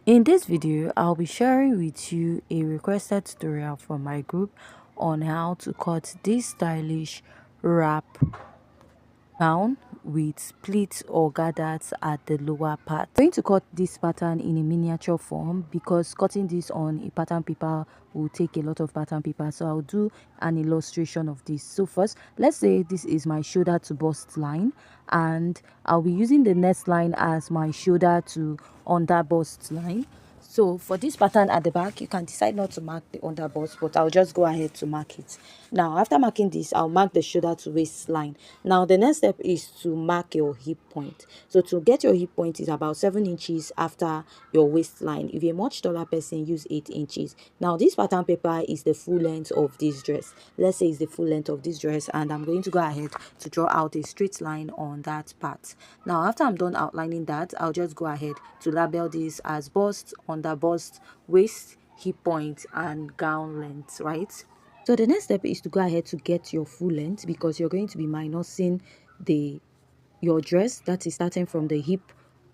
In this video, I'll be sharing with you a requested tutorial from my group on how to cut this stylish wrap gown with pleats or gathers at the lower part. I'm going to cut this pattern in a miniature form because cutting this on a pattern paper will take a lot of pattern paper, so I'll do an illustration of this. So first, let's say this is my shoulder to bust line, and I'll be using the next line as my shoulder to under bust line. So for this pattern at the back, you can decide not to mark the under bust, but I'll just go ahead to mark it. Now, after marking this, I'll mark the shoulder to waist line. Now, the next step is to mark your hip point. So to get your hip point is about 7 inches after your waistline. If you're a much taller person, use 8 inches. Now, this pattern paper is the full length of this dress. Let's say it's the full length of this dress, and I'm going to go ahead to draw out a straight line on that part. Now, after I'm done outlining that, I'll just go ahead to label this as bust, under bust, waist, hip point, and gown length, right? So the next step is to go ahead to get your full length, because you're going to be minusing the your dress, that is starting from the hip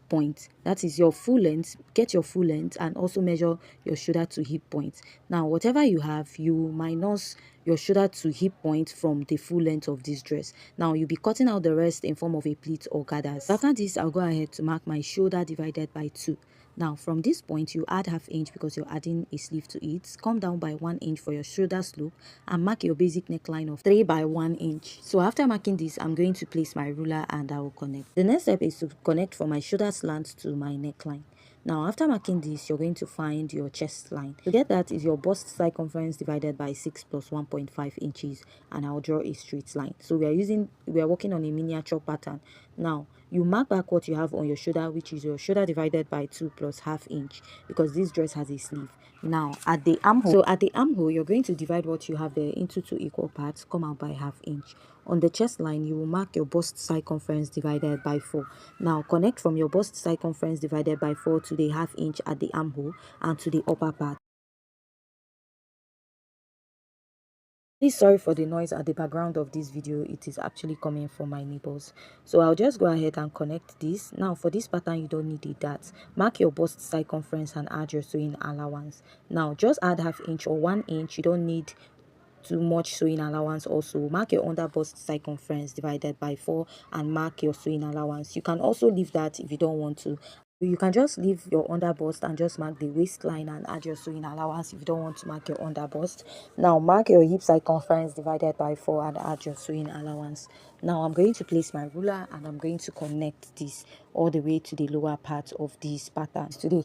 point. That is your full length. Get your full length and also measure your shoulder to hip point. Now, whatever you have, you minus your shoulder to hip point from the full length of this dress. Now, you'll be cutting out the rest in form of a pleat or gathers. After this, I'll go ahead to mark my shoulder divided by 2. Now, from this point, you add half inch because you're adding a sleeve to it. Come down by 1 inch for your shoulder slope and mark your basic neckline of 3 by 1 inch. So after marking this, I'm going to place my ruler and I will connect. The next step is to connect from my shoulder slant to my neckline. Now, after marking this, you're going to find your chest line. To get that is your bust circumference divided by 6 plus 1.5 inches, and I'll draw a straight line. So we are working on a miniature pattern. Now, you mark back what you have on your shoulder, which is your shoulder divided by 2 plus half inch, because this dress has a sleeve. Now, at the armhole, you're going to divide what you have there into 2 equal parts, come out by half inch. On the chest line, you will mark your bust circumference divided by 4. Now, connect from your bust circumference divided by 4 to the half inch at the armhole and to the upper part. Please sorry for the noise at the background of this video. It is actually coming from my neighbors. So I'll just go ahead and connect this. Now for this pattern, you don't need a dart. Mark your bust circumference and add your sewing allowance. Now just add half inch or 1 inch. You don't need too much sewing allowance. Also mark your under bust circumference divided by 4 and mark your sewing allowance. You can also leave that if you don't want to. You can just leave your under bust and just mark the waistline and add your sewing allowance if you don't want to mark your under bust. Now mark your hip circumference divided by 4 and add your sewing allowance. Now I'm going to place my ruler and I'm going to connect this all the way to the lower part of this pattern, to the